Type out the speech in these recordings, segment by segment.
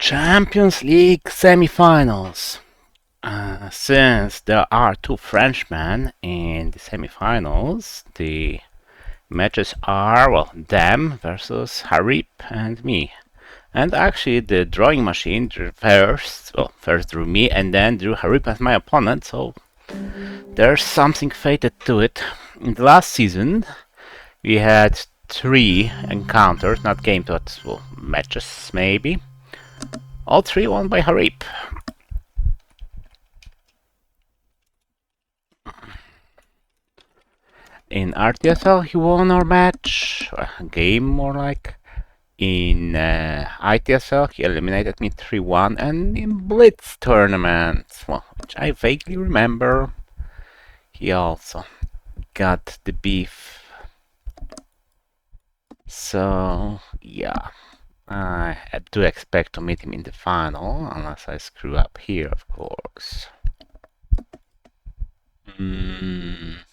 Champions League semi-finals. Since there are two Frenchmen in the semi-finals, the matches are, well, them versus Harip and me. And actually, the drawing machine first drew me and then drew Harip as my opponent, so there's something fated to it. In the last season, we had 3 encounters, not games, but well, matches maybe. All 3 won by Harip. In RTSL, he won our match, game more like. In ITSL, he eliminated me 3-1, and in Blitz tournament, well, which I vaguely remember, he also got the beef. So, yeah, I do expect to meet him in the final, unless I screw up here, of course.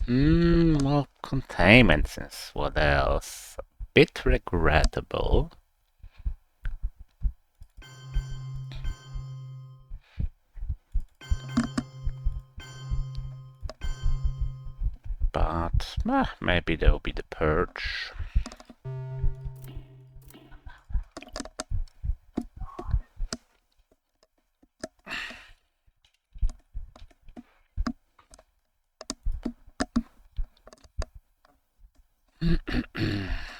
Well, containment, since what else? A bit regrettable. But maybe there will be the purge.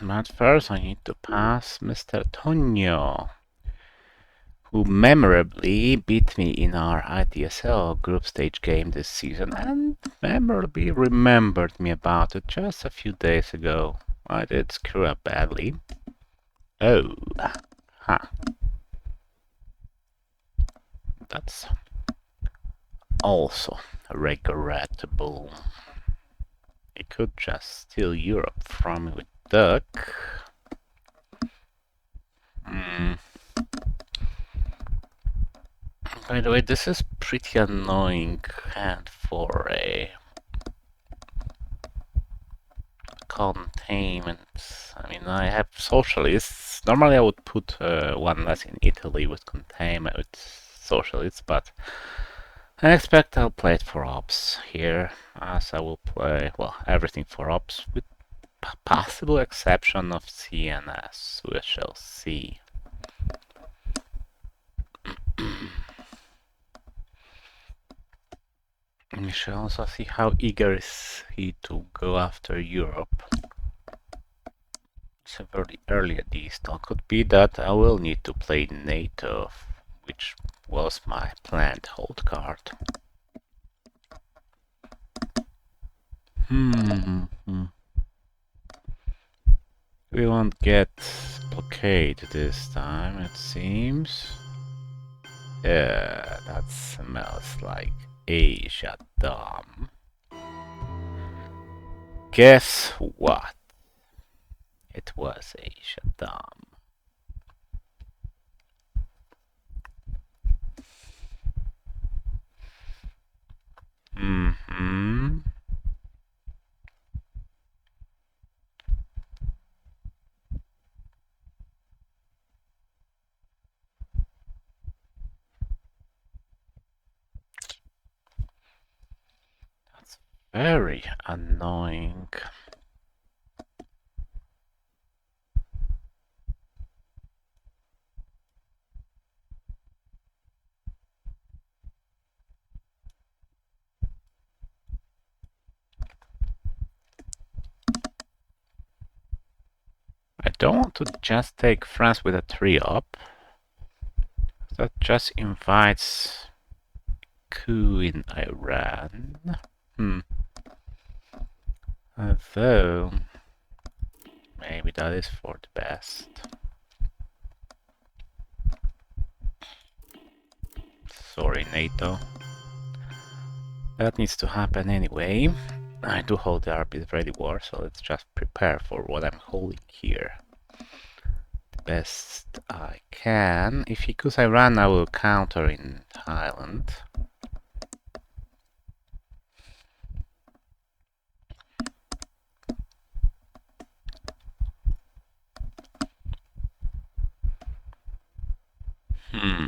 But first I need to pass Mr. Tonio, who memorably beat me in our ITSL group stage game this season and memorably remembered me about it just a few days ago. I did screw up badly. Oh, huh. That's also regrettable. He could just steal Europe from me with Duck. By the way, this is pretty annoying hand for a containment. I mean, I have socialists. Normally I would put one less in Italy with containment, with socialists, but I expect I'll play it for ops here, as I will play, well, everything for ops, with possible exception of CNS, we shall see. We shall also see how eager is he to go after Europe. It's a very early distal. Could be that I will need to play NATO, which was my planned hold card. We won't get blockade this time, it seems. Yeah, that smells like Asia Dom. Guess what? It was Asia Dom. That's very annoying. I don't want to just take France with a 3-up. That just invites coup in Iran. Although, maybe that is for the best. Sorry, NATO. That needs to happen anyway. I do hold the RP ready war, so let's just prepare for what I'm holding here. The best I can. If he goes Iran, I will counter in Thailand. Hmm.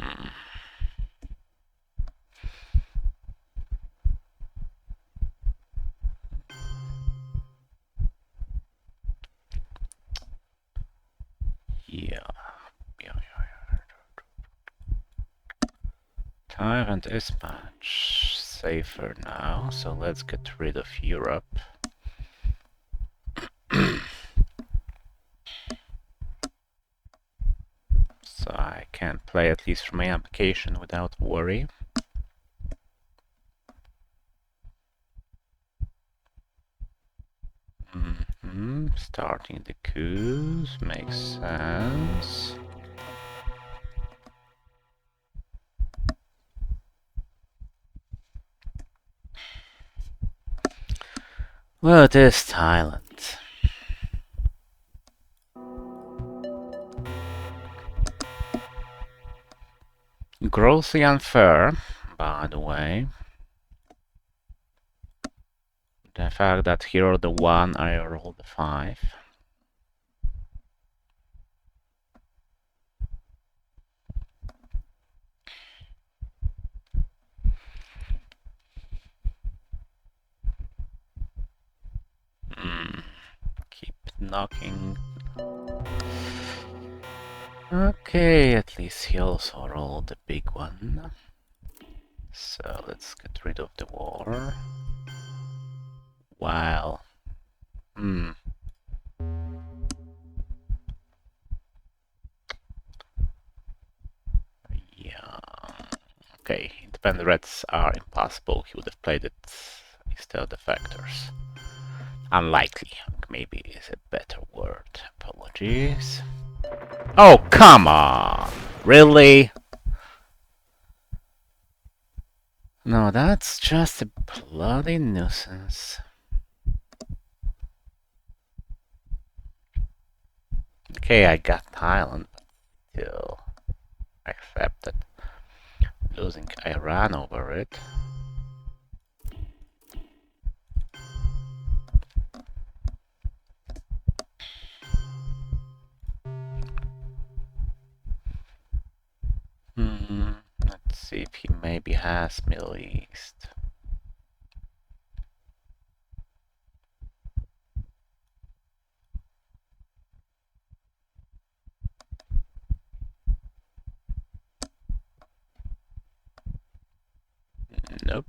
Yeah. Yeah. Tyrant is much safer now, so let's get rid of Europe. So I can play at least from my application without worry. Starting the coups makes sense. Well, it is Thailand. Grossly unfair, by the way. The fact that here are the 1, I rolled the 5. Keep knocking. Okay, at least he also rolled the big one. So let's get rid of the war. Wow. Yeah. Okay, independent reds are impossible. He would have played it instead of the factors. Unlikely, maybe is a better word. Apologies. Oh, come on! Really? No, that's just a bloody nuisance. Okay, I got Thailand, but still accepted. Losing Iran over it. Let's see if he maybe has Middle East. Nope.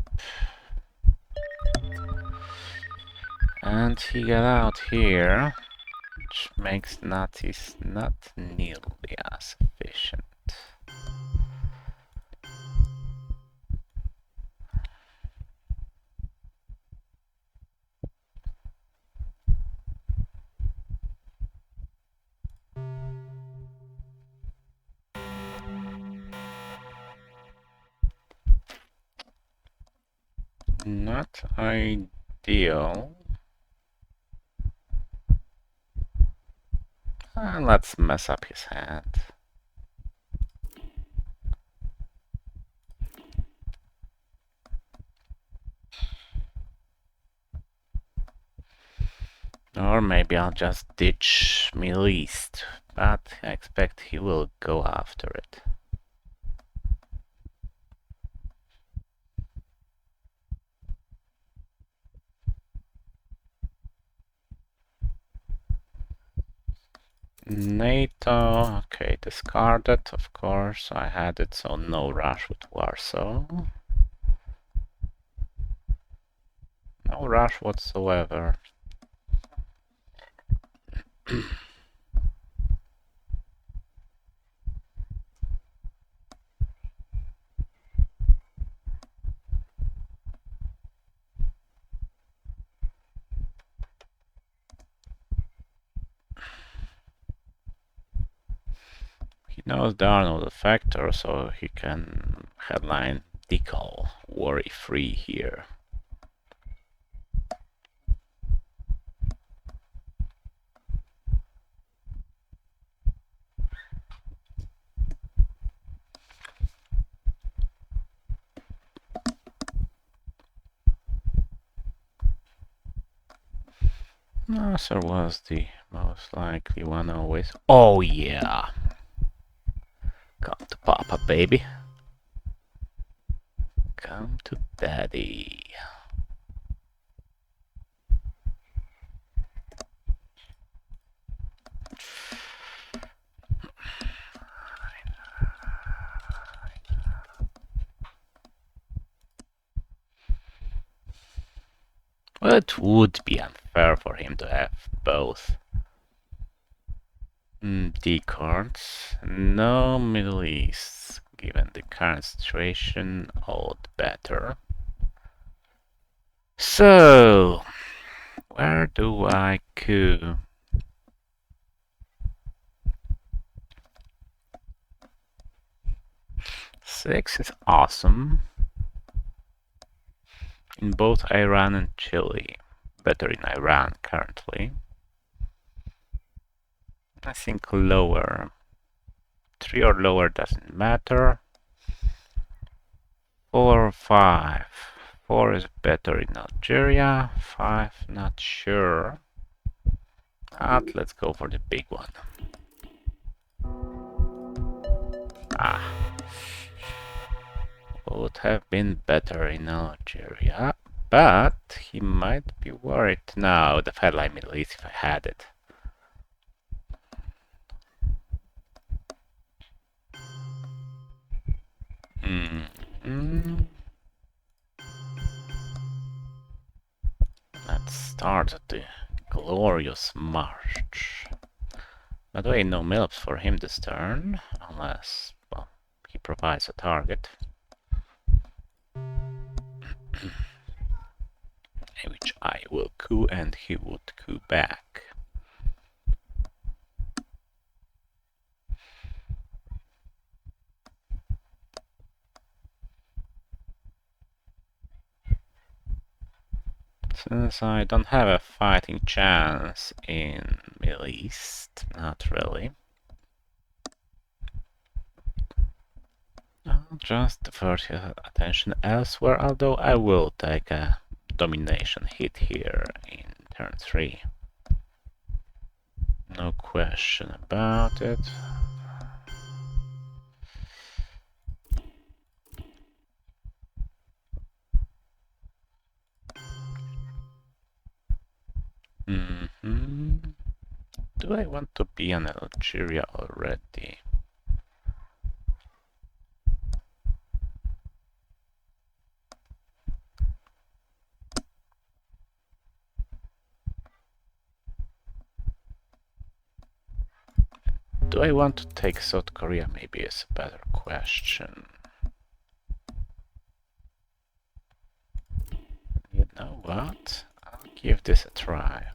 And he got out here, which makes Nazis not nearly as efficient. Not ideal. Let's mess up his hand. Or maybe I'll just ditch Middle East, but I expect he will go after it. NATO, okay, discarded, of course, I had it, so no rush with Warsaw. No rush whatsoever. He knows there are no defectors, so he can headline decal worry-free here. Nasser was the most likely one always. Oh yeah! Come to Papa, baby. Come to daddy. Well, it would be unfair for him to have both. D cards. No Middle East. Given the current situation, all the better. So, where do I coup? Six is awesome. In both Iran and Chile. Better in Iran currently. I think lower. 3 or lower doesn't matter. 4 or 5. 4 is better in Algeria. 5, not sure. But let's go for the big one. Would have been better in Algeria. But he might be worried now. The Fairline Middle East if I had it. Let's start the glorious march. By the way, no MILFs for him this turn, unless, well, he provides a target. Which I will coup and he would coup back. Since I don't have a fighting chance in Middle East, not really. I'll just divert his attention elsewhere, although I will take a domination hit here in turn 3. No question about it. Do I want to be in Algeria already? Do I want to take South Korea? Maybe is a better question. You know what? I'll give this a try.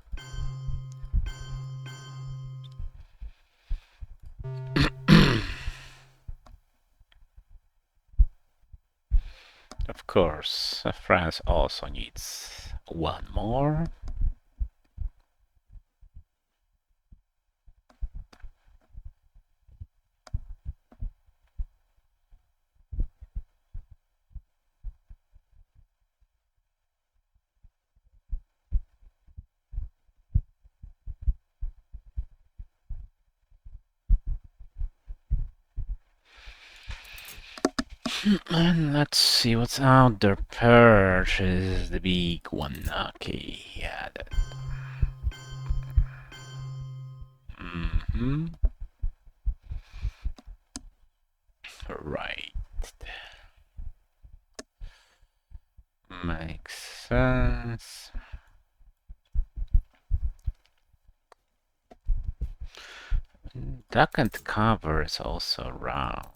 Of course, France also needs one more. And let's see what's out there. Perch is the big one. Okay, yeah. Right. Makes sense. Duck and cover is also around.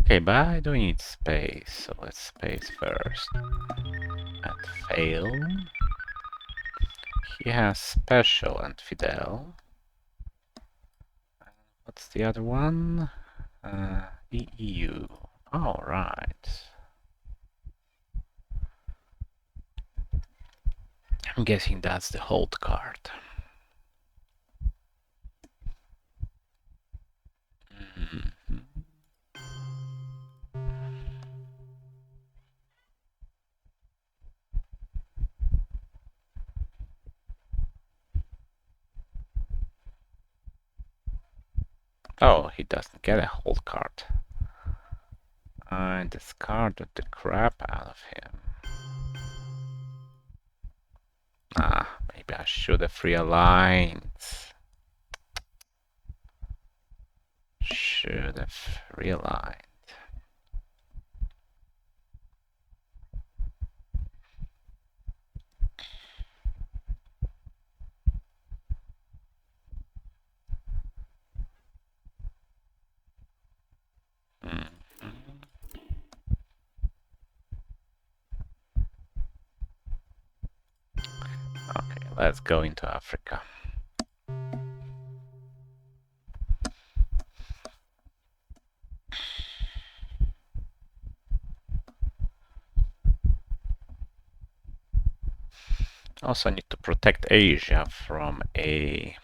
Okay, but I do need space, so let's space first. And fail. He has special and Fidel. What's the other one? EU. Alright. I'm guessing that's the hold card. Oh, he doesn't get a hold card. I discarded the crap out of him. Maybe I should have realigned. Should have realigned. Okay, let's go into Africa. Also, I need to protect Asia from a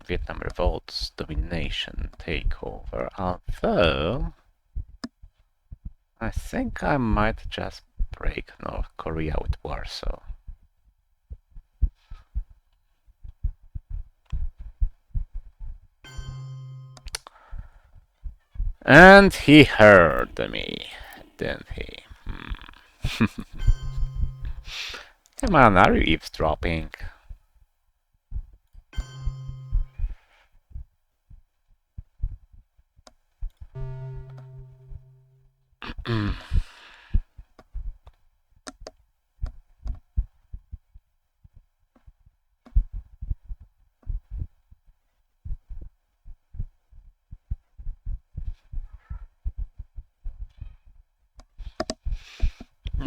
Vietnam revolt's domination takeover. Although, I think I might just break North Korea with Warsaw. And he heard me, didn't he? Come on, are you eavesdropping?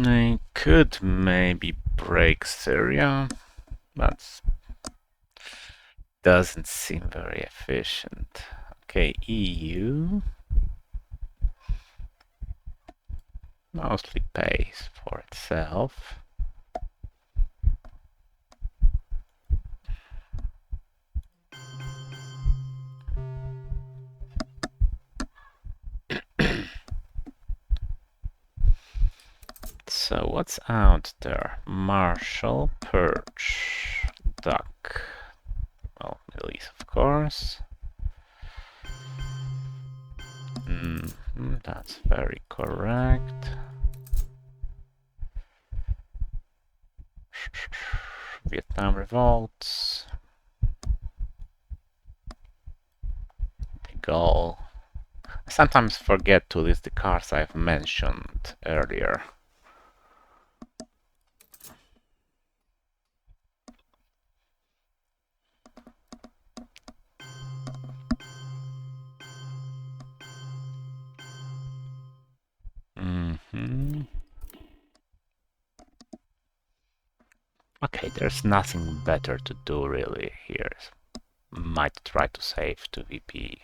I could maybe break Syria, but doesn't seem very efficient. Okay, EU mostly pays for itself. So what's out there? Marshall, Perch, Duck. Well, Middle East, of course. That's very correct. Vietnam revolts. De Gaulle. I sometimes forget to list the cards I've mentioned earlier. Okay, there's nothing better to do really here. Might try to save to VP.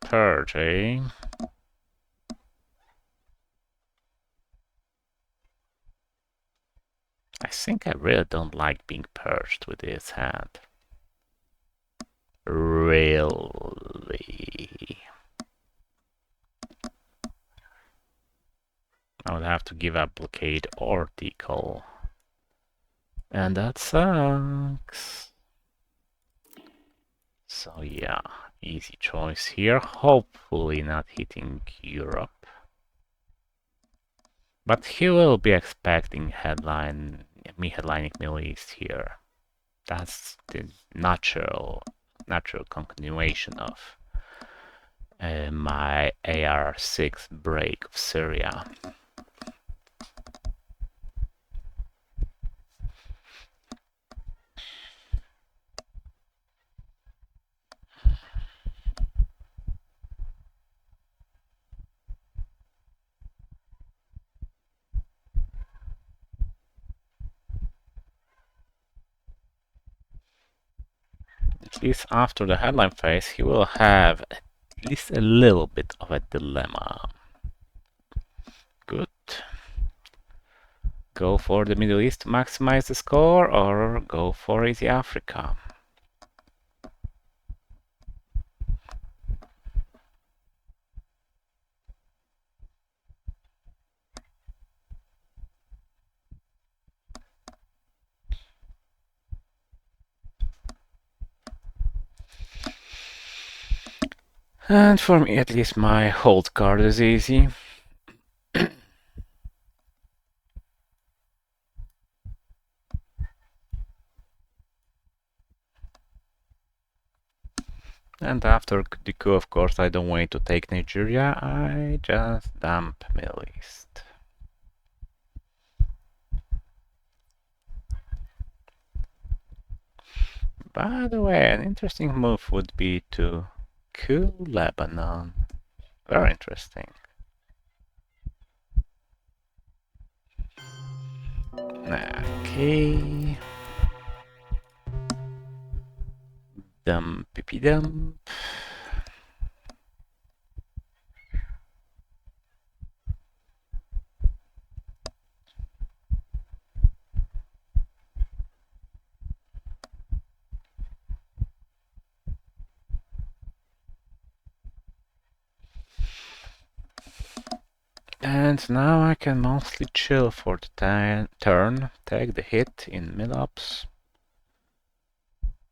Third, eh? I think I really don't like being perched with this hand. Really. I would have to give up blockade or decal. And that sucks. So yeah, easy choice here. Hopefully not hitting Europe. But he will be expecting me headlining Middle East here. That's the natural continuation of my AR6 break of Syria. At least after the headline phase, he will have at least a little bit of a dilemma. Good. Go for the Middle East to maximize the score, or go for Easy Africa. And for me, at least, my hold card is easy. And after the coup, of course, I don't want to take Nigeria, I just dump Middle East. By the way, an interesting move would be to coup Lebanon. Very interesting. Okay. Dump, dump. And now I can mostly chill for the turn, take the hit in mid-ups.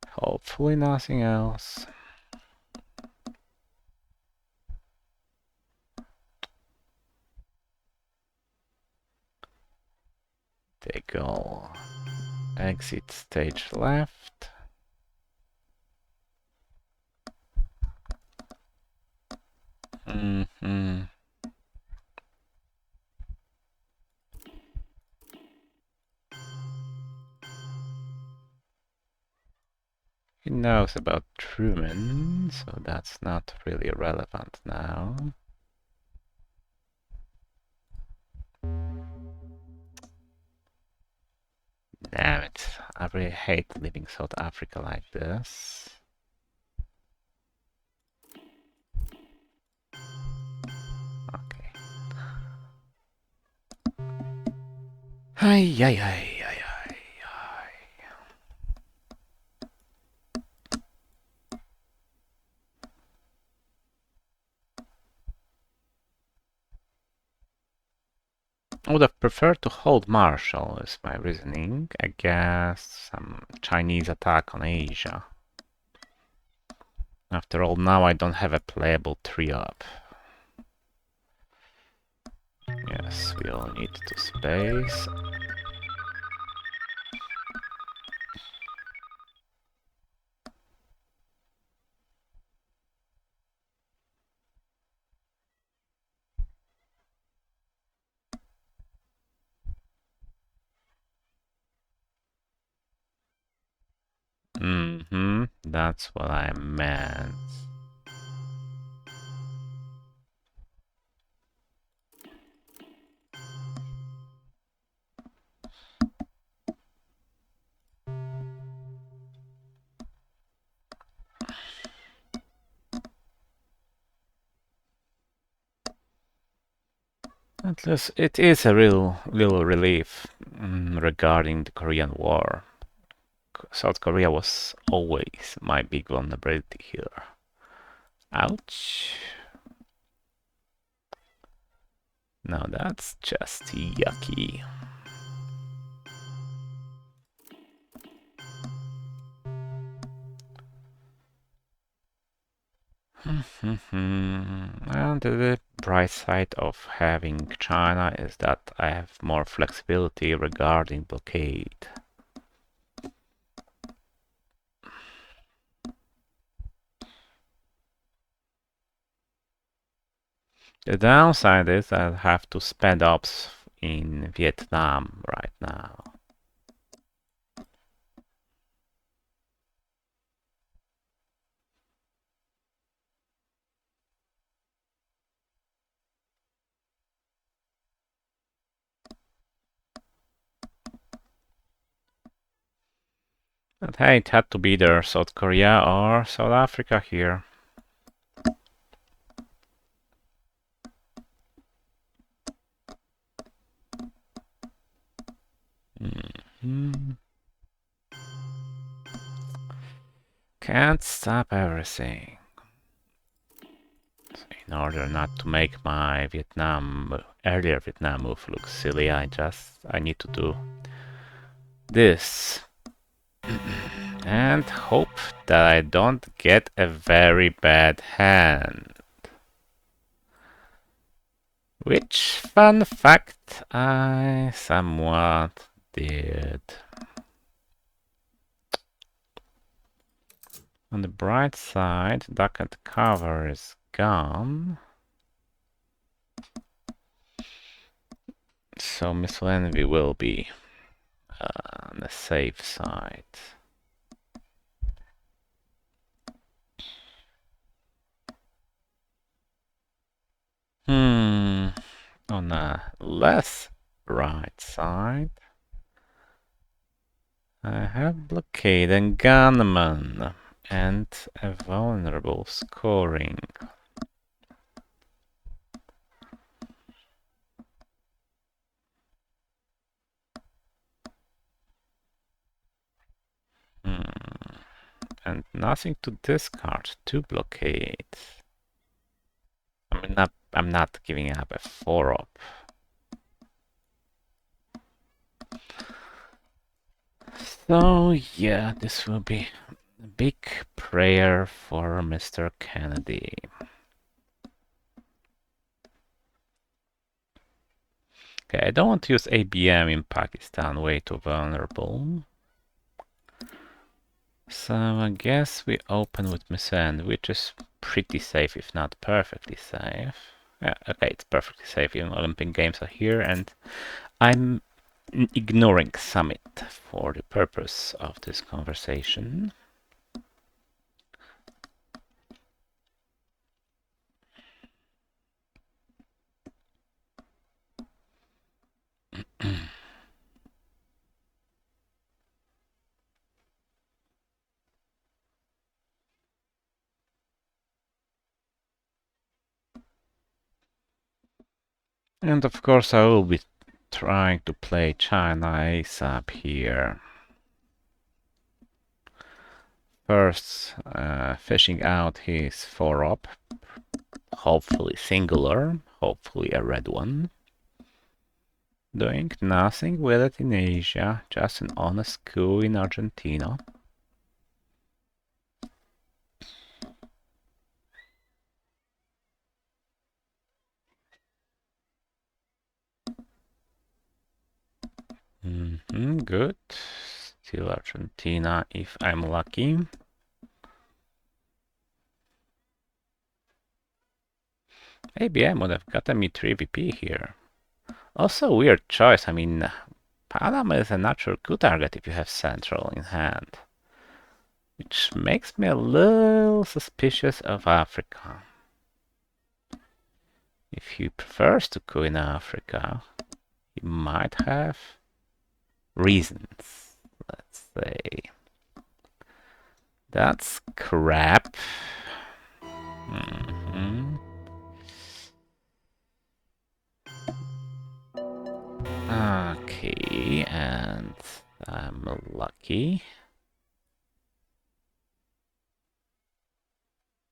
Hopefully nothing else. Take all. Exit stage left. He knows about Truman, so that's not really relevant now. Damn it, I really hate leaving South Africa like this. Okay. Ay, ay, ay, ay, ay, ay. I would have preferred to hold Marshall, is my reasoning, against some Chinese attack on Asia. After all, now I don't have a playable 3-up. Yes, we all need to space. That's what I meant. At least it is a real little relief regarding the Korean War. South Korea was always my big vulnerability here. Ouch. Now that's just yucky. And the bright side of having China is that I have more flexibility regarding blockade. The downside is I have to spend ops in Vietnam right now. But hey, it had to be either South Korea or South Africa here. Can't stop everything. In order not to make my earlier Vietnam move look silly, I need to do this. And hope that I don't get a very bad hand. Which, fun fact, I somewhat did. On the bright side, duck and cover is gone. So Miss Envy will be on the safe side. On the less right side, I have blockade and gunman and a vulnerable scoring. And nothing to discard, 2 blockades. I'm not giving up a 4-up. So yeah, this will be a big prayer for Mr. Kennedy. Okay, I don't want to use ABM in Pakistan, way too vulnerable. So I guess we open with Miss End, which is pretty safe, if not perfectly safe. Yeah, okay, it's perfectly safe. Even Olympic Games are here, and I'm ignoring Summit for the purpose of this conversation. And of course I will be trying to play China Ace up here. First, fishing out his 4-up, hopefully singular, hopefully a red one. Doing nothing with it in Asia, just an honest coup in Argentina. Good. Still Argentina if I'm lucky. ABM would have gotten me 3 VP here. Also weird choice, I mean, Panama is a natural coup target if you have Central in hand. Which makes me a little suspicious of Africa. If he prefers to coup in Africa, he might have reasons, let's say. That's crap. Okay, and I'm lucky.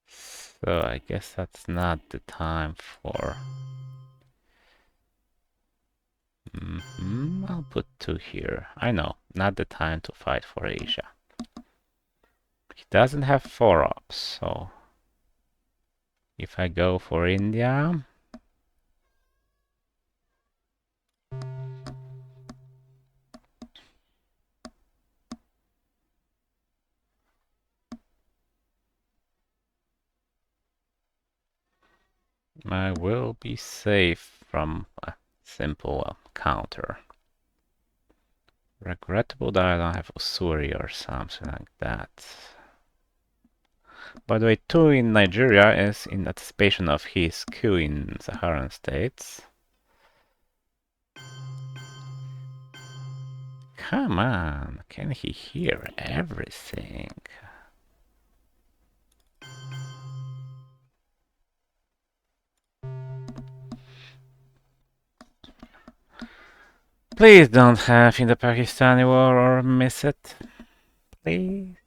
So I guess that's not the time for... I'll put 2 here. I know, not the time to fight for Asia. He doesn't have 4-ups, so... If I go for India... I will be safe from a simple counter. Regrettable that I don't have Usuri or something like that. By the way, 2 in Nigeria is in anticipation of his coup in Saharan states. Come on, can he hear everything? Please don't have in the Pakistani war or miss it. Please.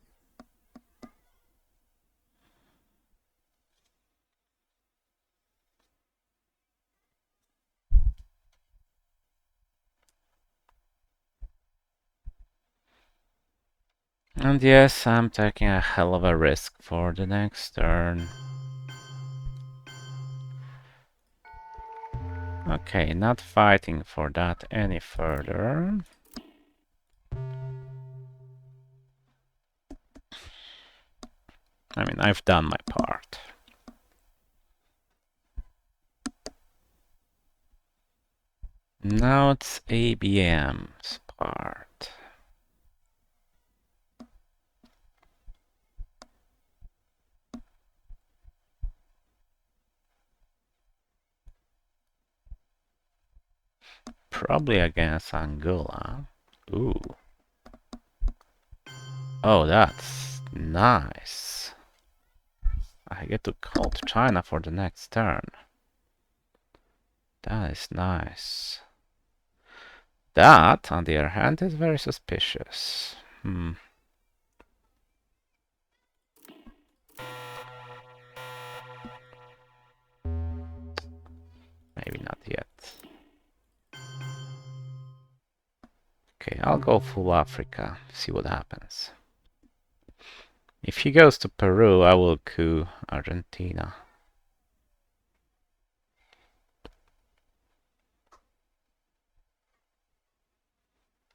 And yes, I'm taking a hell of a risk for the next turn. Okay, not fighting for that any further. I mean, I've done my part. Now it's ABM's part. Probably against Angola. Ooh. Oh, that's nice. I get to call to China for the next turn. That is nice. That, on the other hand, is very suspicious. Maybe not yet. Okay, I'll go full Africa, see what happens. If he goes to Peru, I will coup Argentina.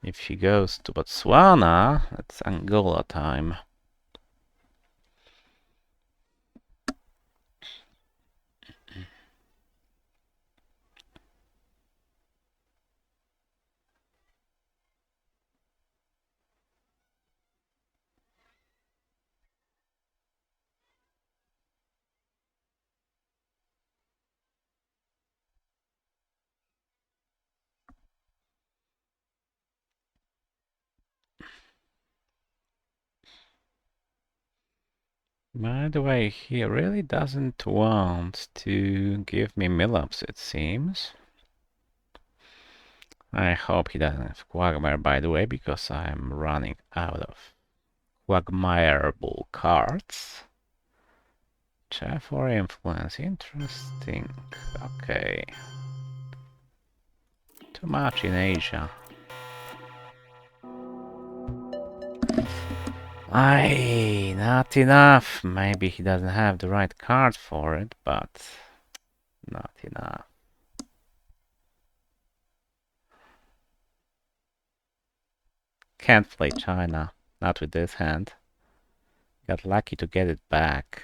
If he goes to Botswana, it's Angola time. By the way, he really doesn't want to give me mill-ups, it seems. I hope he doesn't have Quagmire, by the way, because I'm running out of Quagmireable cards. Chef or influence, interesting. Okay. Too much in Asia. Aye, not enough. Maybe he doesn't have the right card for it, but not enough. Can't play China. Not with this hand. Got lucky to get it back.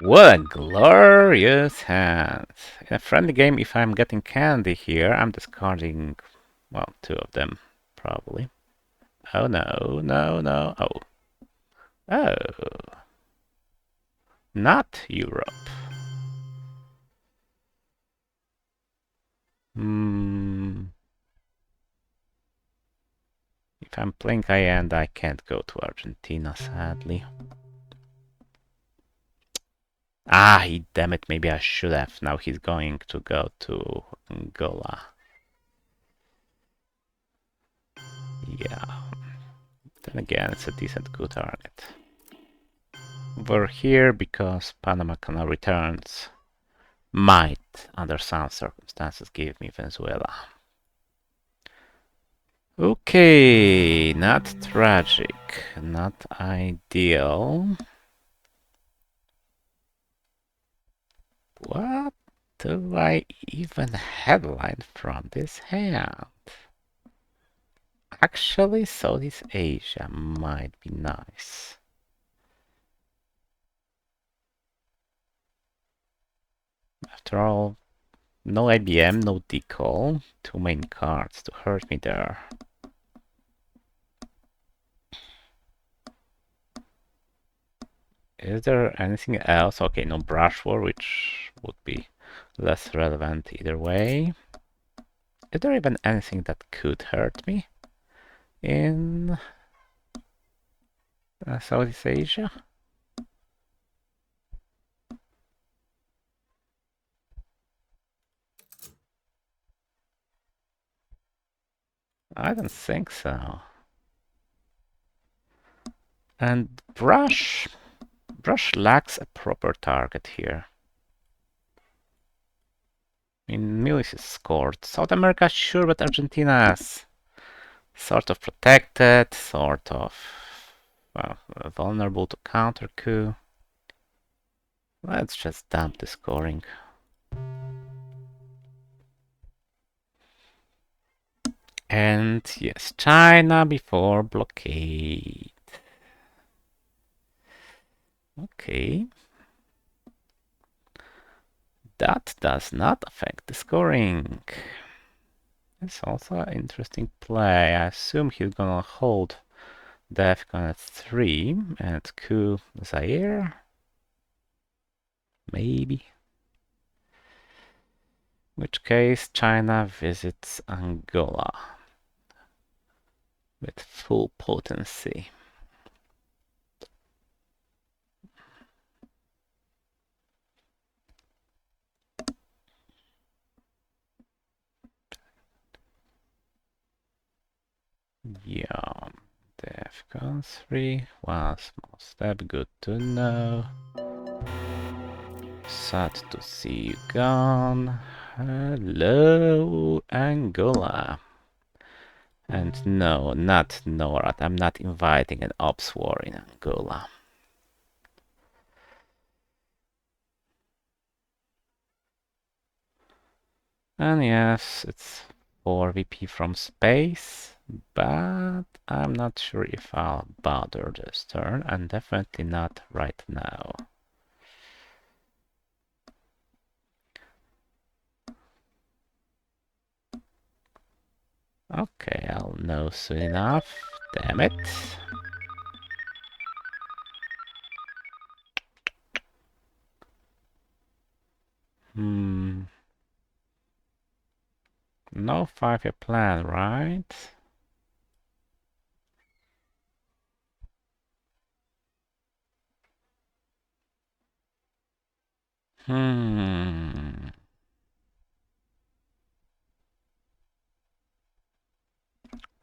What a glorious hand. In a friendly game, if I'm getting candy here, I'm discarding, well, two of them, probably. Oh no, no, no. Oh. Oh. Not Europe. If I'm playing high-end, I can't go to Argentina, sadly. Ah, damn it, maybe I should have. Now he's going to go to Angola. Yeah. Then again, it's a decent coup target. We're here because Panama Canal returns might, under some circumstances, give me Venezuela. Okay, not tragic, not ideal. What do I even headline from this hand? Actually, Southeast Asia might be nice. After all, no IBM, no decal, two main cards to hurt me there. Is there anything else? Okay, no brush war, which would be less relevant either way. Is there even anything that could hurt me in Southeast Asia? I don't think so. And brush? Russia lacks a proper target here. I mean, Milius scored. South America, sure, but Argentina's sort of protected, sort of vulnerable to counter coup. Let's just dump the scoring. And yes, China before blockade. Okay. That does not affect the scoring. It's also an interesting play. I assume he's gonna hold the Afghan at 3 and coup Zaire. Maybe. In which case China visits Angola with full potency. Yeah, the Afghan 3, one small step, good to know. Sad to see you gone. Hello, Angola. And no, not NORAD. I'm not inviting an ops war in Angola. And yes, it's 4 VP from space, but I'm not sure if I'll bother this turn, and definitely not right now. Okay, I'll know soon enough. Damn it. No 5-year plan, right?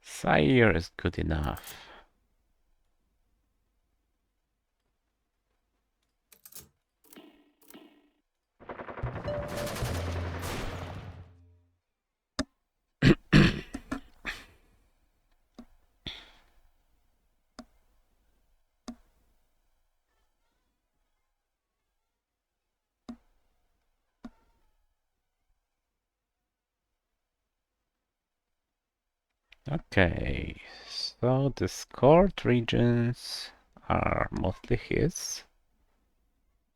Sire is good enough. Okay, so the scored regions are mostly his.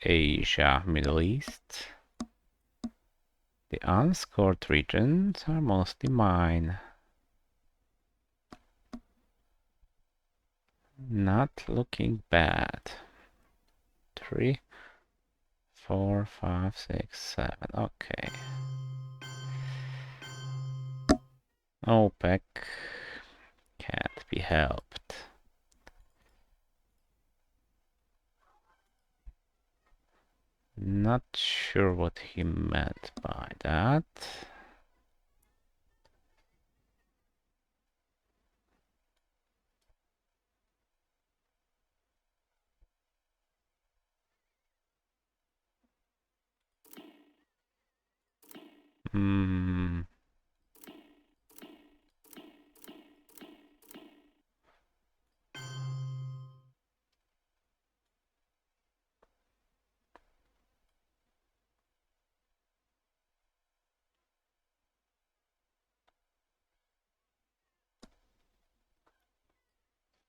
Asia, Middle East. The unscored regions are mostly mine. Not looking bad. 3, 4, 5, 6, 7. Okay. OPEC can't be helped. Not sure what he meant by that. Hmm.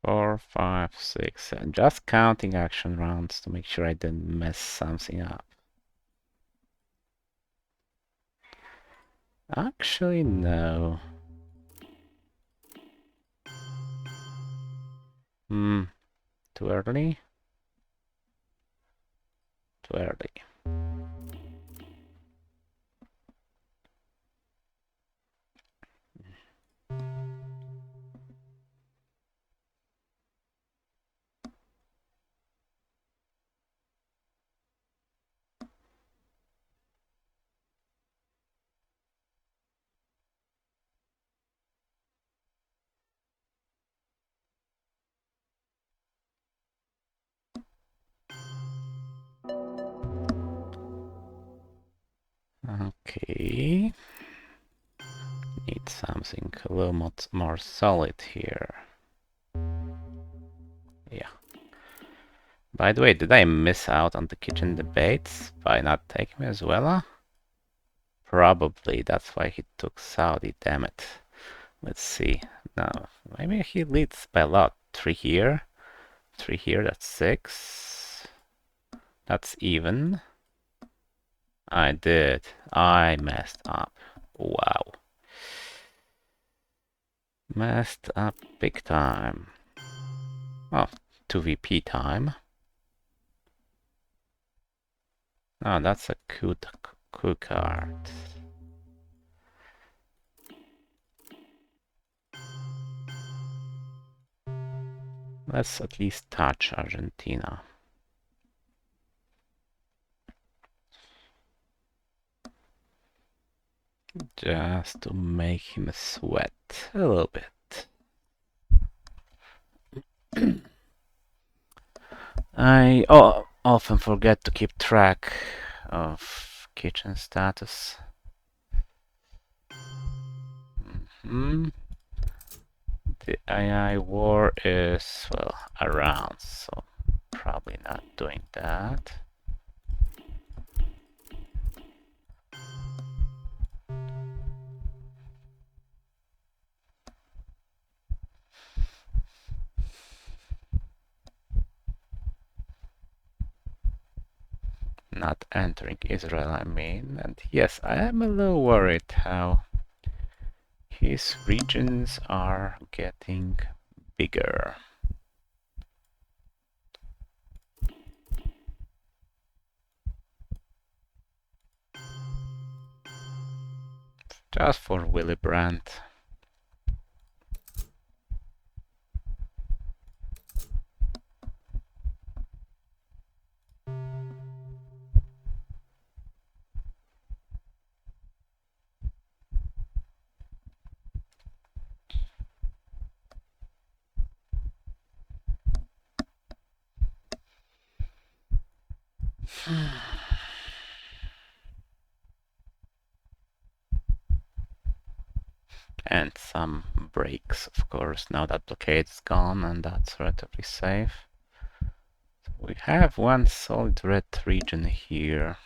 4, 5, 6, 7. Just counting action rounds to make sure I didn't mess something up. Actually, no. Too early? Too early. Okay. Need something a little more solid here. Yeah. By the way, did I miss out on the kitchen debates by not taking Venezuela? Probably, that's why he took Saudi, damn it. Let's see. Now, maybe he leads by a lot. 3 here, 3 here, that's 6. That's even. I did. I messed up. Wow. Messed up big time. Oh, 2VP time. Oh, that's a coup card. Let's at least touch Argentina. Just to make him sweat a little bit. I often forget to keep track of kitchen status. The AI war is, well, around, so probably not doing that. Not entering Israel, I mean. And yes, I am a little worried how his regions are getting bigger. Just for Willy Brandt. And some breaks, of course, now that blockade is gone, and that's relatively safe. So we have one solid red region here.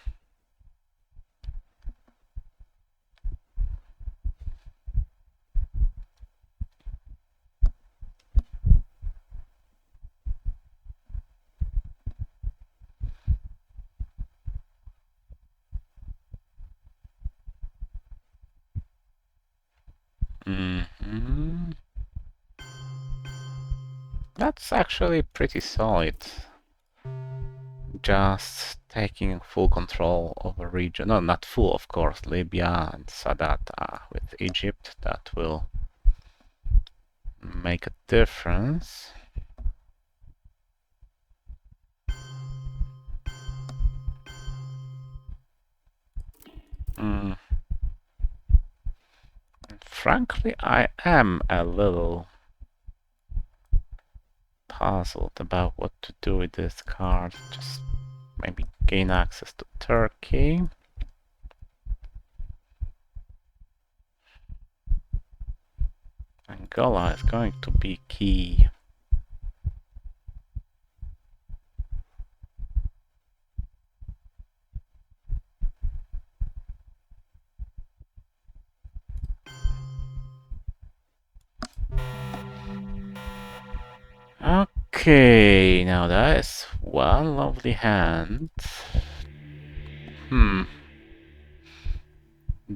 That's actually pretty solid. Just taking full control of a region. No, not full, of course. Libya and Sadat with Egypt. That will make a difference. Frankly, I am a little puzzled about what to do with this card. Just maybe gain access to Turkey. Angola is going to be key. Okay, now that is one lovely hand.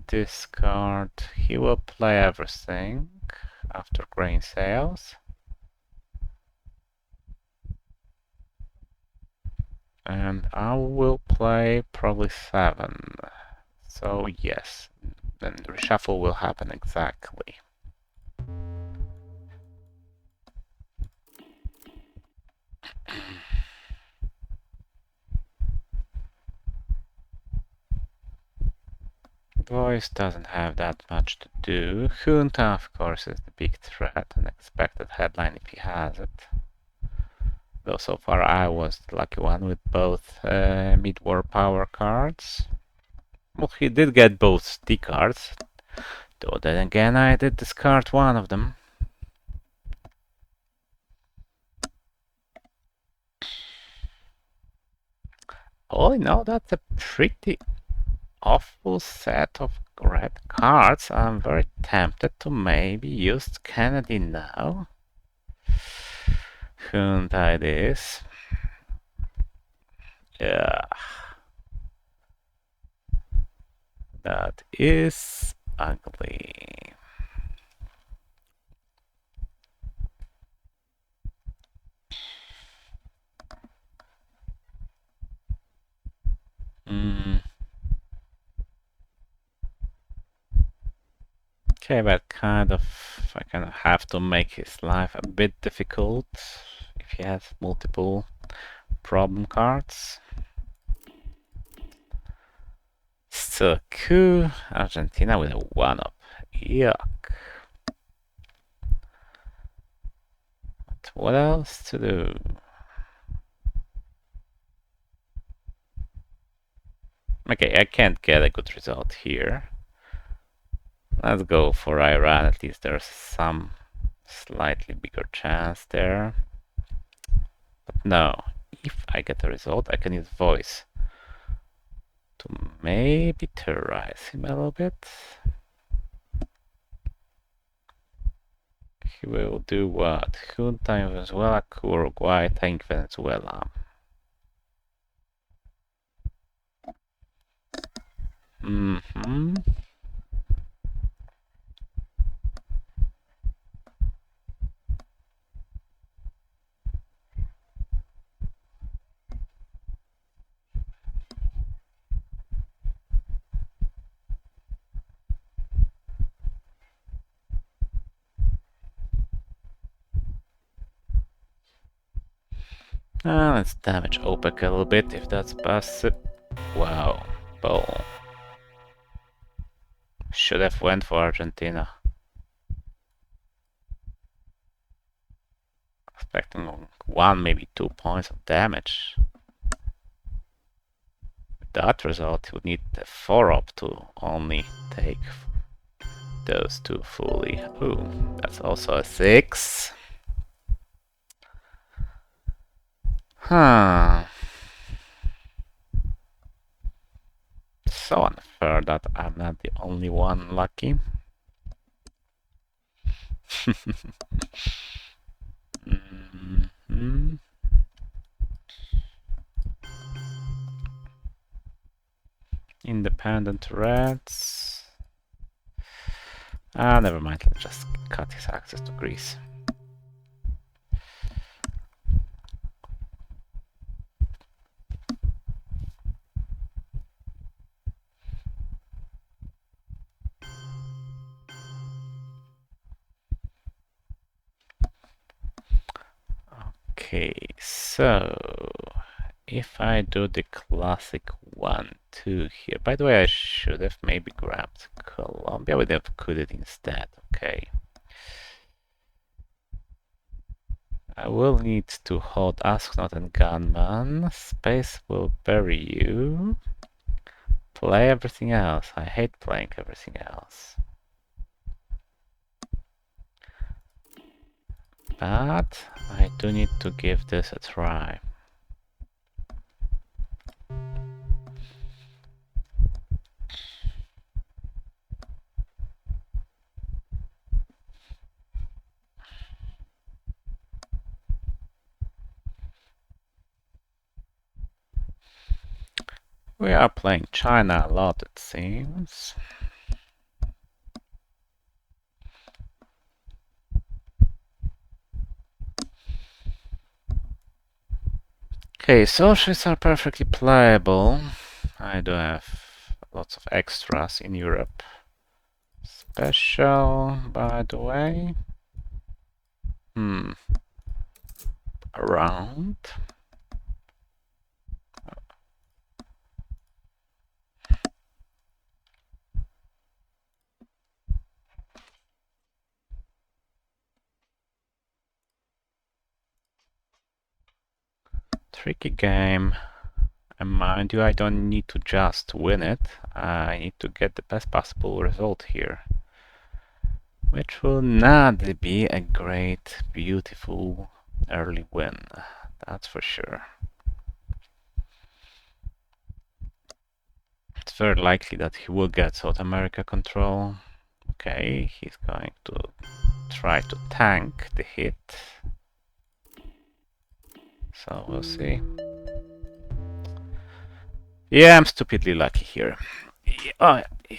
Discard. He will play everything after grain sales. And I will play probably 7. So yes, then the reshuffle will happen exactly. Voice doesn't have that much to do. Junta, of course, is the big threat, an expected headline if he has it. Though so far I was the lucky one with both mid-war power cards. Well, he did get both D cards, though then again I did discard one of them. All in all, that's a pretty awful set of red cards. I'm very tempted to maybe use Kennedy now. Shouldn't I this? Yeah. That is ugly. Okay, but I kind of have to make his life a bit difficult if he has multiple problem cards. So cool. Argentina with a 1-up. Yuck. But what else to do? Okay, I can't get a good result here. Let's go for Iran. At least there's some slightly bigger chance there. But no, if I get a result, I can use voice to maybe terrorize him a little bit. He will do what? Junta in Venezuela, Uruguay, tank Venezuela. Mm-hmm. Let's damage OPEC a little bit if that's possible. Wow, ball. Should have went for Argentina. Expecting 1, maybe 2 points of damage. With that result, you would need the 4-up to only take those two fully. Ooh, that's also a 6. Huh. So unfair that I'm not the only one lucky. Mm-hmm. Independent Reds. Never mind, let's just cut his access to Greece. Okay, so if I do the classic 1-2 here, by the way, I should have maybe grabbed Colombia, we have put it instead, okay. I will need to hold Astronaut and Gunman, Space will bury you, play everything else, I hate playing everything else. But I do need to give this a try. We are playing China a lot, it seems. Okay, socialists are perfectly playable. I do have lots of extras in Europe. Special, by the way. Around. Tricky game. And mind you, I don't need to just win it. I need to get the best possible result here. Which will not be a great, beautiful early win. That's for sure. It's very likely that he will get South America control. Okay, he's going to try to tank the hit. So we'll see. Yeah, I'm stupidly lucky here. Yeah, oh, yeah.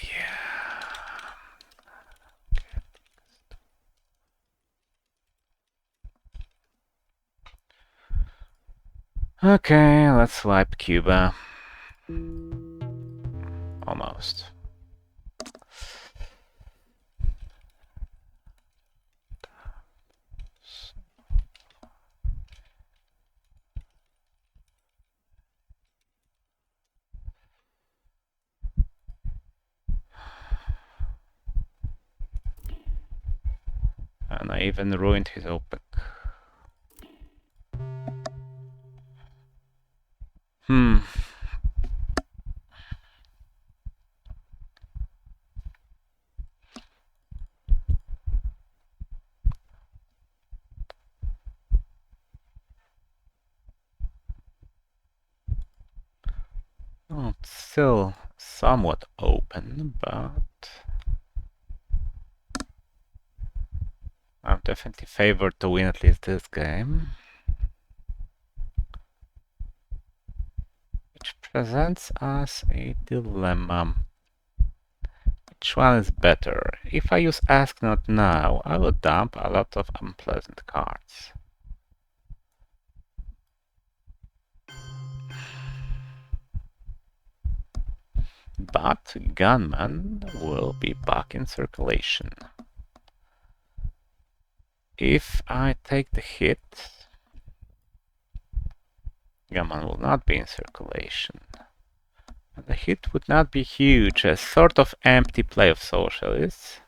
Okay, let's swipe Cuba. Almost. And I even ruined his OPEC. Oh, it's still somewhat open, but I'm definitely favored to win at least this game. Which presents us a dilemma. Which one is better? If I use Ask Not Now, I will dump a lot of unpleasant cards. But Gunman will be back in circulation. If I take the hit, Gunman will not be in circulation. And the hit would not be huge, a sort of empty play of Socialists.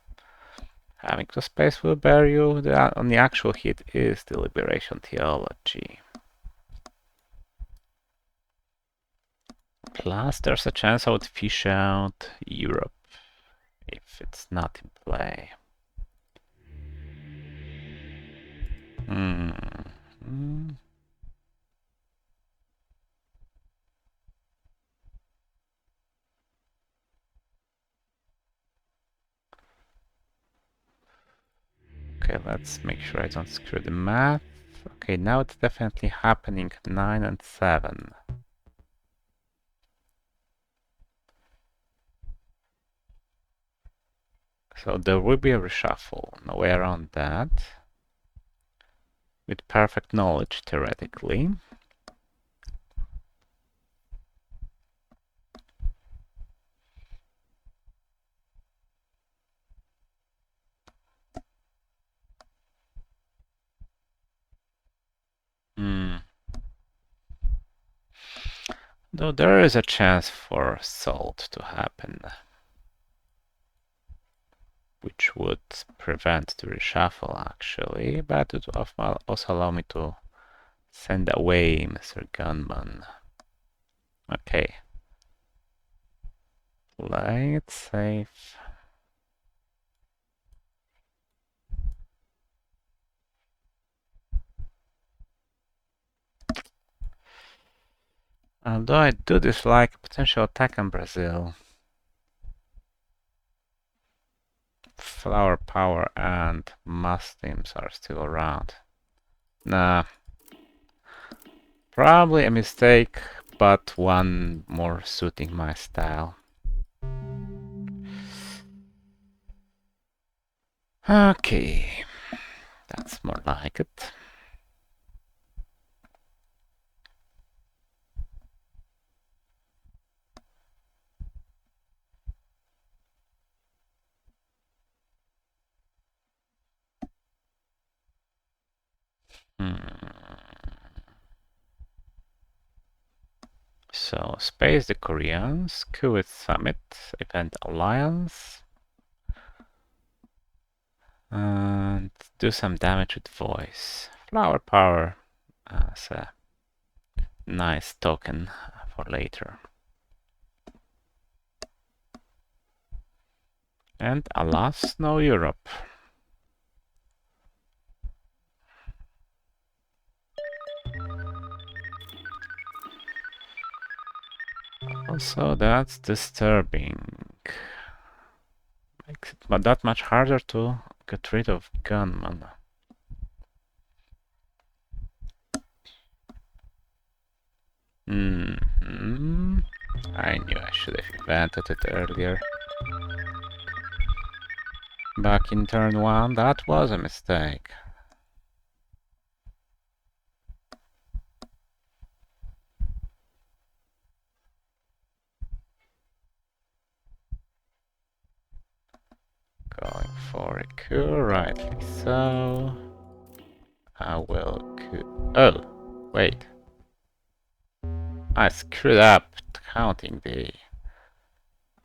Having to space will bury you. On the actual hit is the Liberation Theology. Plus, there's a chance I would fish out Europe if it's not in play. Okay, let's make sure I don't screw the math. Okay, now it's definitely happening 9 and 7. So there will be a reshuffle, no way around that. With perfect knowledge, theoretically. Though there is a chance for salt to happen, which would prevent the reshuffle actually, but it would also allow me to send away Mr. Gunman. Okay. Play it safe. Although I do dislike a potential attack on Brazil. Flower power and Muslims are still around. Nah. Probably a mistake, but one more suiting my style. Okay. That's more like it. So, space the Koreans, Kuwait Summit, Event Alliance, and do some damage with Voice. Flower Power as a nice token for later. And alas, no Europe. Also, that's disturbing. Makes it that much harder to get rid of gunmen. I knew I should have invented it earlier. Back in turn 1, that was a mistake. Going for a coup, rightly so. I will coup. Oh, wait. I screwed up counting the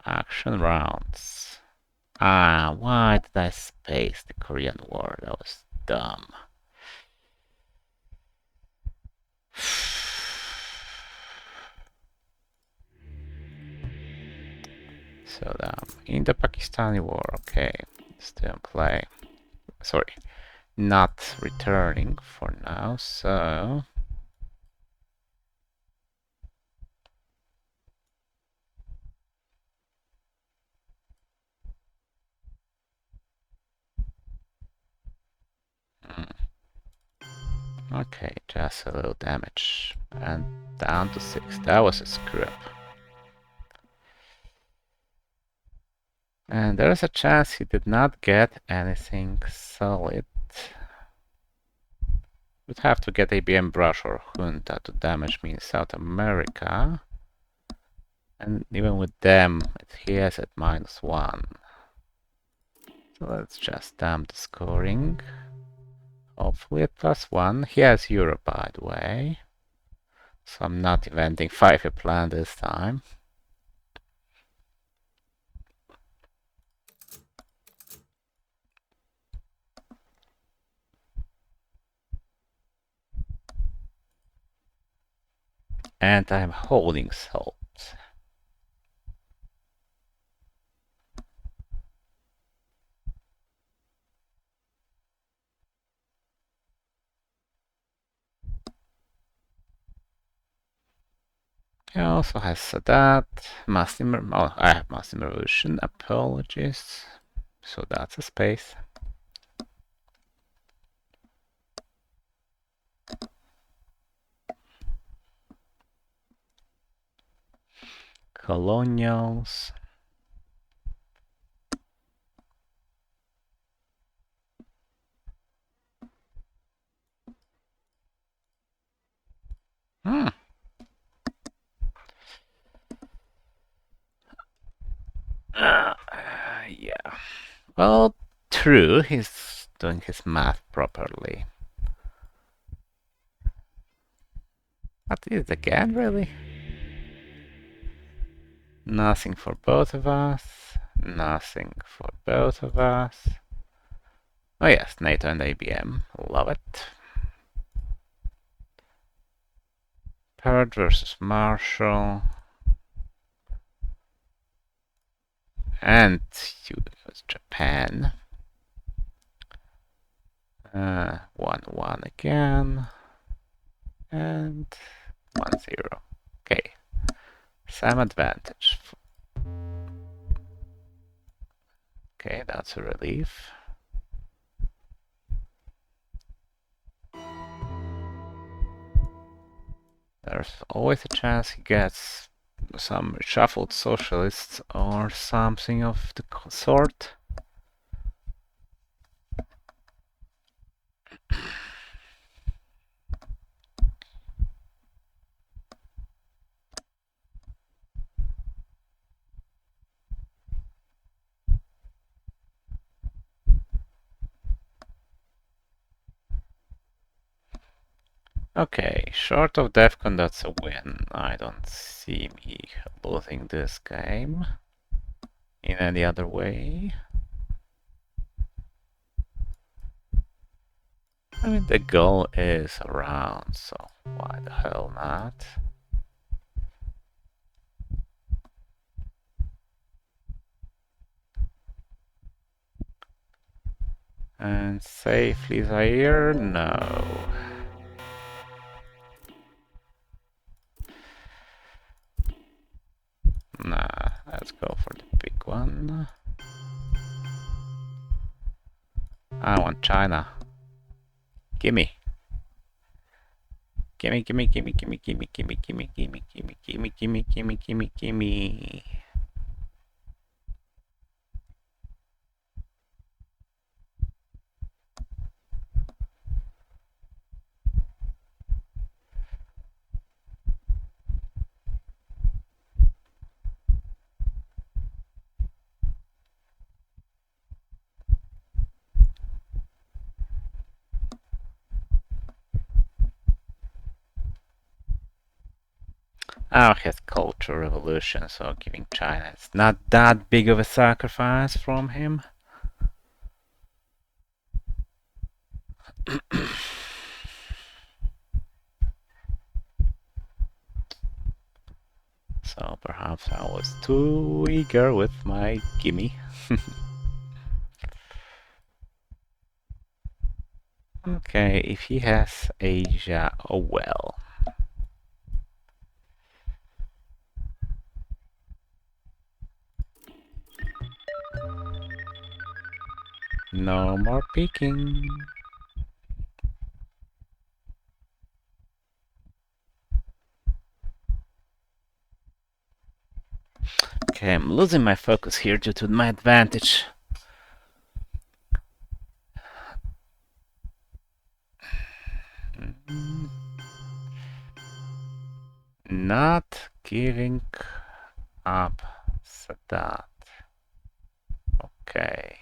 action rounds. Why did I space the Korean War? That was dumb. So in the Pakistani War, okay, still in play. Sorry, not returning for now, so... Okay, just a little damage. And down to 6. That was a screw up. And there's a chance he did not get anything solid. Would have to get ABM Brush or Junta to damage me in South America. And even with them, he has at -1. So let's just dump the scoring. Hopefully at +1. He has Europe, by the way. So I'm not inventing 5-year plan this time. And I'm holding salt. He also has Sadat, oh, I have Muslim Revolution, apologies. So that's a space. Colonials. Yeah. Well, true, he's doing his math properly. What is it again, really? Nothing for both of us. Nothing for both of us. Oh yes, NATO and ABM. Love it. Purge versus Marshall. And was Japan. 1-1 again. And 1-0. Okay. Some advantage. Okay, that's a relief. There's always a chance he gets some shuffled socialists or something of the sort. Okay, short of Defcon, that's a win. I don't see me losing this game in any other way. I mean, the goal is around, so why the hell not? And safely Zaire? No. Nah, let's go for the big one. I want China. Gimme. Gimme, gimme, gimme, gimme, gimme, gimme, gimme, gimme, gimme, gimme, gimme, gimme, gimme, gimme. Oh, his culture revolution, so giving China is not that big of a sacrifice from him. So perhaps I was too eager with my gimme. Okay, if he has Asia, oh well. No more peeking. Okay, I'm losing my focus here due to my advantage. Not giving up Sadat. Okay.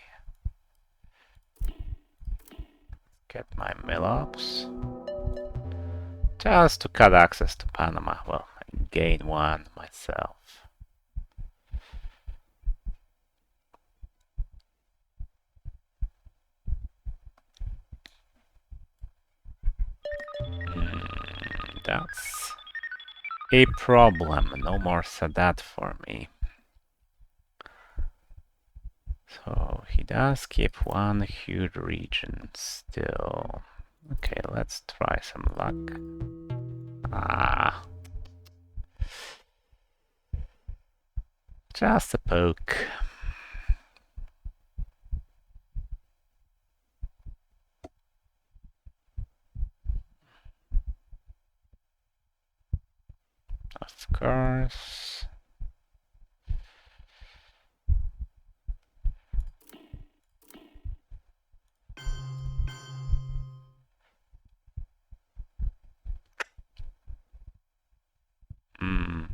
Get my mill-ups. Just to cut access to Panama. Well, I gain one myself. That's a problem. No more Sadat for me. So he does keep one huge region still. Okay, let's try some luck. Ah. Just a poke. Of course. Hmm.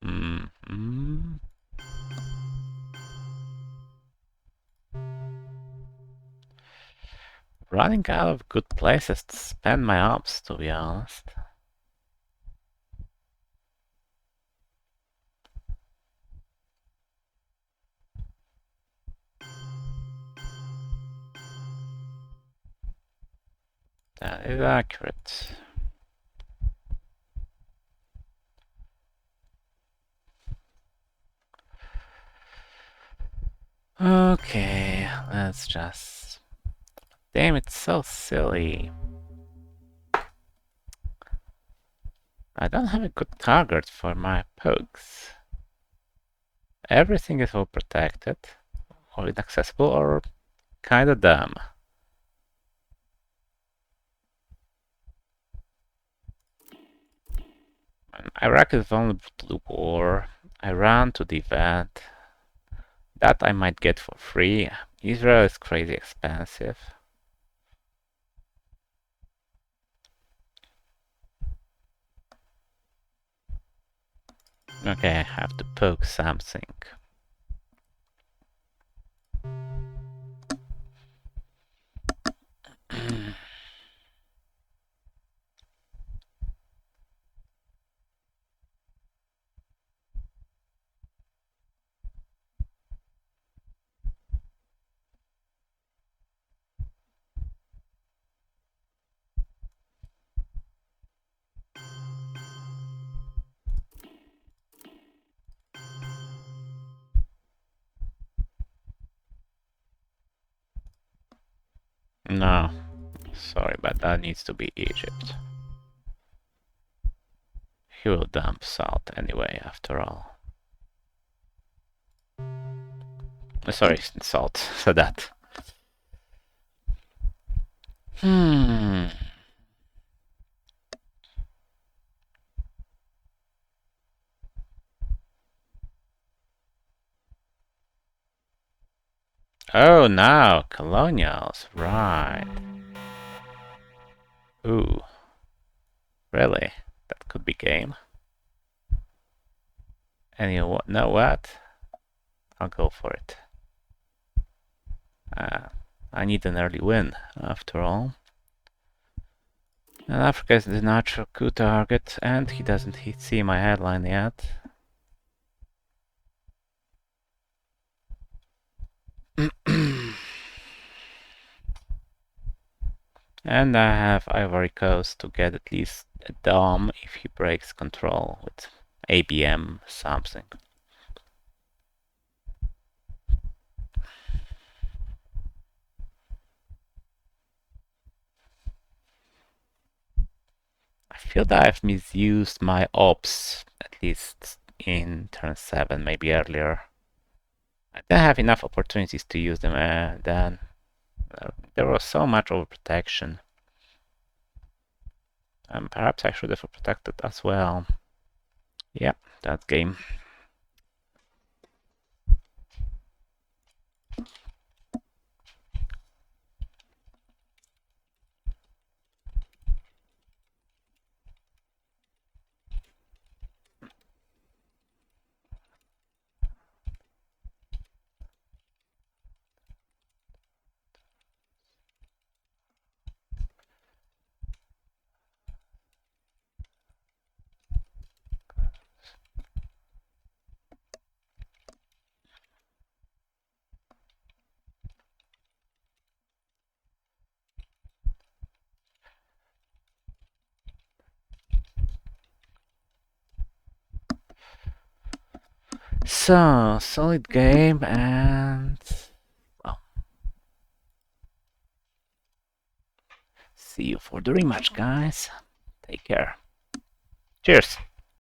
Mm-hmm. Running out of good places to spend my ops, to be honest. That is accurate. Okay, let's just... Damn, it's so silly. I don't have a good target for my pokes. Everything is all protected, or inaccessible, or kinda dumb. Iraq is vulnerable to the war. Iran to the event. That I might get for free. Israel is crazy expensive. Okay, I have to poke something. No, sorry, but that needs to be Egypt. He will dump salt anyway, after all. Sorry, salt, so that. Hmm. Oh, now, colonials, right. Ooh, really? That could be game. And you know what? I'll go for it. I need an early win, after all. And Africa is the natural coup target, and he doesn't see my headline yet. And I have Ivory Coast to get at least a dom if he breaks control with ABM something. I feel that I've misused my ops, at least in turn 7, maybe earlier. I didn't have enough opportunities to use them then. There was so much overprotection. And perhaps I should have protected as well. Yeah, that game. So, solid game, and well, see you for the rematch, guys. Take care. Cheers.